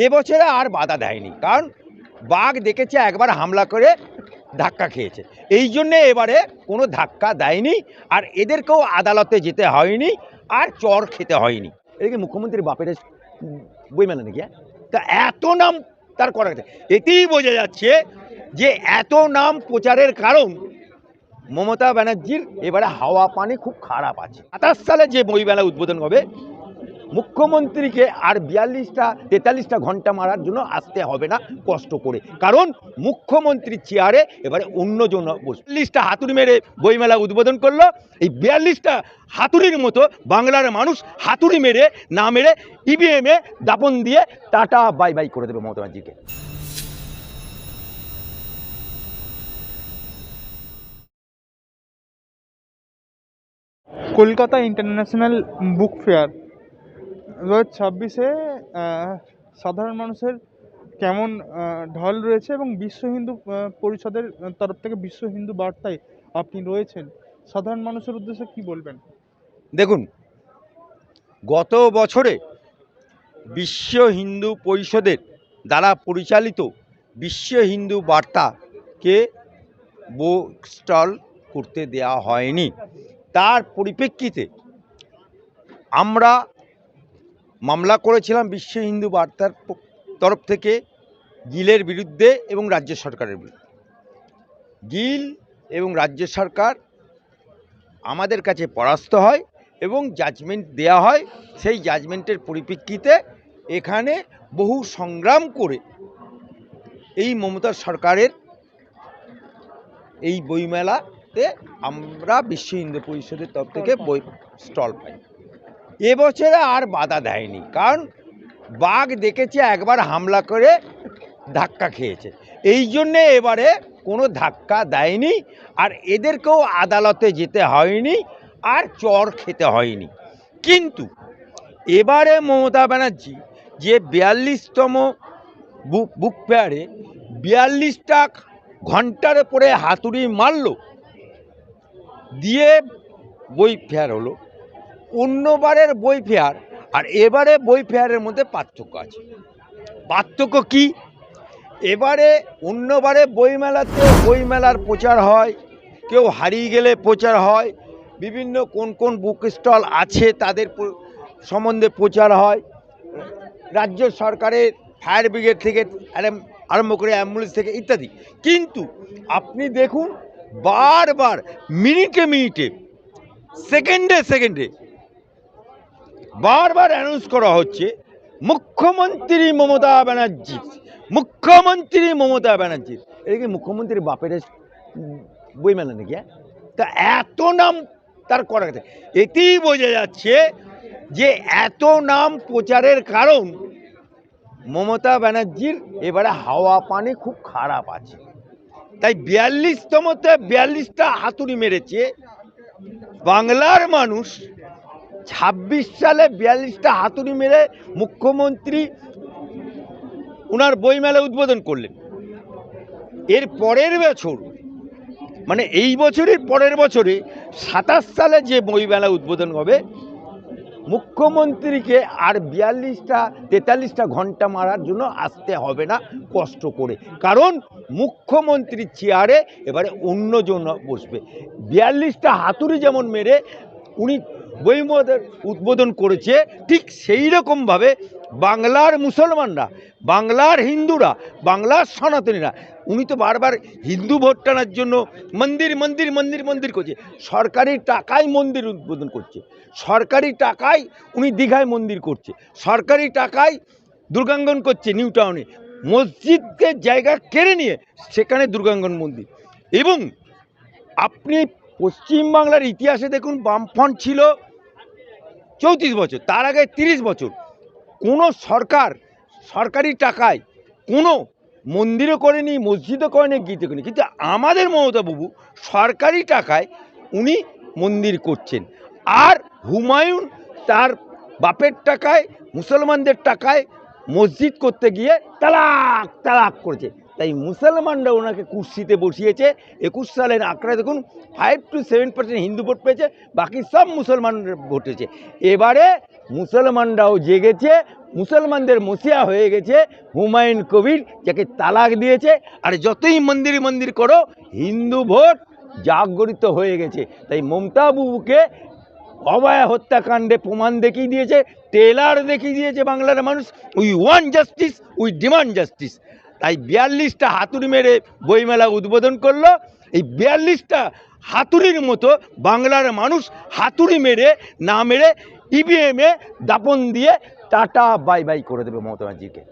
এবছরে আর বাধা দেয়নি, কারণ বাঘ দেখেছে একবার হামলা করে ধাক্কা খেয়েছে, এই জন্যে এবারে কোনো ধাক্কা দেয়নি, আর এদেরকেও আদালতে যেতে হয়নি, আর চর খেতে হয়নি। এদিকে মুখ্যমন্ত্রীর বাপের বইমেলা নাকি, তা এত নাম তার করা গেছে, এতেই বোঝা যাচ্ছে যে এত নাম প্রচারের কারণ মমতা ব্যানার্জির এবারে হাওয়া পানি খুব খারাপ আছে। ২৭ সালে যে বইমেলা উদ্বোধন হবে, মুখ্যমন্ত্রীকে আর ৪২-৪৩টা ঘন্টা মারার জন্য আসতে হবে না কষ্ট করে, কারণ মুখ্যমন্ত্রীর চেয়ারে এবারে অন্যজন বসবে। ৪০টা হাতুড়ি মেরে বইমেলা উদ্বোধন করলো, এই ৪২টা হাতুড়ির মতো বাংলার মানুষ হাতুড়ি মেরে না মেরে ইভিএমে দাপন দিয়ে টাটা বাই বাই করে দেবে মমতা ব্যানার্জিকে। কলকাতা ইন্টারন্যাশনাল বুক ফেয়ার ২০২৬-এ সাধারণ মানুষের কেমন ঢল রয়েছে, এবং বিশ্ব হিন্দু পরিষদের তরফ থেকে বিশ্ব হিন্দু বার্তায় আপনি রয়েছেন, সাধারণ মানুষের উদ্দেশ্যে কি বলবেন? দেখুন, গত বছরে বিশ্ব হিন্দু পরিষদের দ্বারা পরিচালিত বিশ্ব হিন্দু বার্তাকে বুক স্টল করতে দেওয়া হয়নি। তার পরিপ্রেক্ষিতে আমরা মামলা করেছিলাম বিশ্ব হিন্দু বার্তার তরফ থেকে গিলের বিরুদ্ধে এবং রাজ্য সরকারের বিরুদ্ধে। গিল এবং রাজ্য সরকার আমাদের কাছে পরাস্ত হয় এবং জাজমেন্ট দেয়া হয়। সেই জাজমেন্টের পরিপ্রেক্ষিতে এখানে বহু সংগ্রাম করে এই মমতা সরকারের এই বইমেলাতে আমরা বিশ্ব হিন্দু পরিষদের তরফ থেকে বই স্টল পাই। এবছরে আর বাধা দেয়নি, কারণ বাঘ দেখেছে একবার হামলা করে ধাক্কা খেয়েছে, এই জন্যে এবারে কোনো ধাক্কা দেয়নি, আর এদেরকেও আদালতে যেতে হয়নি, আর চর খেতে হয়নি। কিন্তু এবারে মমতা ব্যানার্জি যে ৪২তম বুক ফেয়ারে ৪২টা ঘন্টার পরে হাতুড়ি মারল দিয়ে বই ফেয়ার হলো, অন্যবারের বই ফেয়ার আর এবারে বই ফেয়ারের মধ্যে পার্থক্য আছে। পার্থক্য কি? এবারে অন্যবারে বইমেলাতে বইমেলার প্রচার হয়, কেউ হারিয়ে গেলে প্রচার হয়, বিভিন্ন কোন কোন বুক স্টল আছে তাদের সম্বন্ধে প্রচার হয়, রাজ্য সরকারের ফায়ার ব্রিগেড থেকে আরম্ভ করে অ্যাম্বুলেন্স থেকে ইত্যাদি। কিন্তু আপনি দেখুন, বারবার মিনিটে মিনিটে সেকেন্ডে সেকেন্ডে বারবার অ্যানাউন্স করা হচ্ছে মুখ্যমন্ত্রী মমতা ব্যানার্জি, মুখ্যমন্ত্রী মমতা ব্যানার্জি। এদিকে মুখ্যমন্ত্রীর বাপের বইমেলা নাকি, তা এত নাম তার করা গেছে, এতেই বোঝা যাচ্ছে যে এত নাম প্রচারের কারণ মমতা ব্যানার্জির এবারে হাওয়া পানি খুব খারাপ আছে। তাই ৪২তমতে ৪২টা হাতুড়ি মেরেছে বাংলার মানুষ। ২৬ সালে ৪২টা হাতুড়ি মেরে মুখ্যমন্ত্রী ওনার বইমেলা উদ্বোধন করলেন। এর পরের বছর, মানে এই বছরের পরের বছরে ২৭ সালে যে বইমেলা উদ্বোধন হবে, মুখ্যমন্ত্রীকে আর ৪২-৪৩টা ঘন্টা মারার জন্য আসতে হবে না কষ্ট করে, কারণ মুখ্যমন্ত্রীর চেয়ারে এবারে অন্যজন বসবে। ৪২টা হাতুড়ি যেমন মেরে উনি বইমেলা উদ্বোধন করেছে, ঠিক সেই রকমভাবে বাংলার মুসলমানরা, বাংলার হিন্দুরা, বাংলার সনাতনীরা, উনি তো বারবার হিন্দু ভোট টানার জন্য মন্দির মন্দির মন্দির মন্দির করছে, সরকারি টাকায় মন্দির উদ্বোধন করছে, সরকারি টাকায় উনি দীঘায় মন্দির করছে, সরকারি টাকায় দুর্গাঙ্গন করছে নিউ টাউনে, মসজিদকে জায়গা কেড়ে নিয়ে সেখানে দুর্গাঙ্গন মন্দির। এবং আপনি পশ্চিমবাংলার ইতিহাসে দেখুন, বামফ্রন্ট ছিল ৩৪ বছর, তার আগে ৩০ বছর কোনো সরকার সরকারি টাকায় কোনো মন্দিরও করেনি, মসজিদও করেনি, গীতা করেনি। কিন্তু আমাদের মমতা বাবু সরকারি টাকায় উনি মন্দির করছেন, আর হুমায়ুন তার বাপের টাকায় মুসলমানদের টাকায় মসজিদ করতে গিয়ে তালাক তালাক করেছে। তাই মুসলমানরা ওনাকে কুর্সিতে বসিয়েছে। 21 সালের আঁকড়া দেখুন, 5 to 7% হিন্দু ভোট পেয়েছে, বাকি সব মুসলমান ভোট হয়েছে। এবারে মুসলমানরাও জেগেছে, মুসলমানদের মসিয়া হয়ে গেছে হুমায়ুন কবির, যাকে তালাক দিয়েছে। আর যতই মন্দির মন্দির করো, হিন্দু ভোট জাগরিত হয়ে গেছে। তাই মমতা বাবুকে অভয়া হত্যাকাণ্ডে প্রমাণ দেখিয়ে দিয়েছে, টেলার দেখিয়ে দিয়েছে বাংলার মানুষ। We want justice, we demand justice. তাই 42টা হাতুড়ি মেরে বইমেলা উদ্বোধন করলো। এই 42টা হাতুড়ির মতো বাংলার মানুষ হাতুড়ি মেরে না মেরে ইভিএমে দাপন দিয়ে টাটা বাই বাই করে দেবে মমতা ব্যানার্জিকে।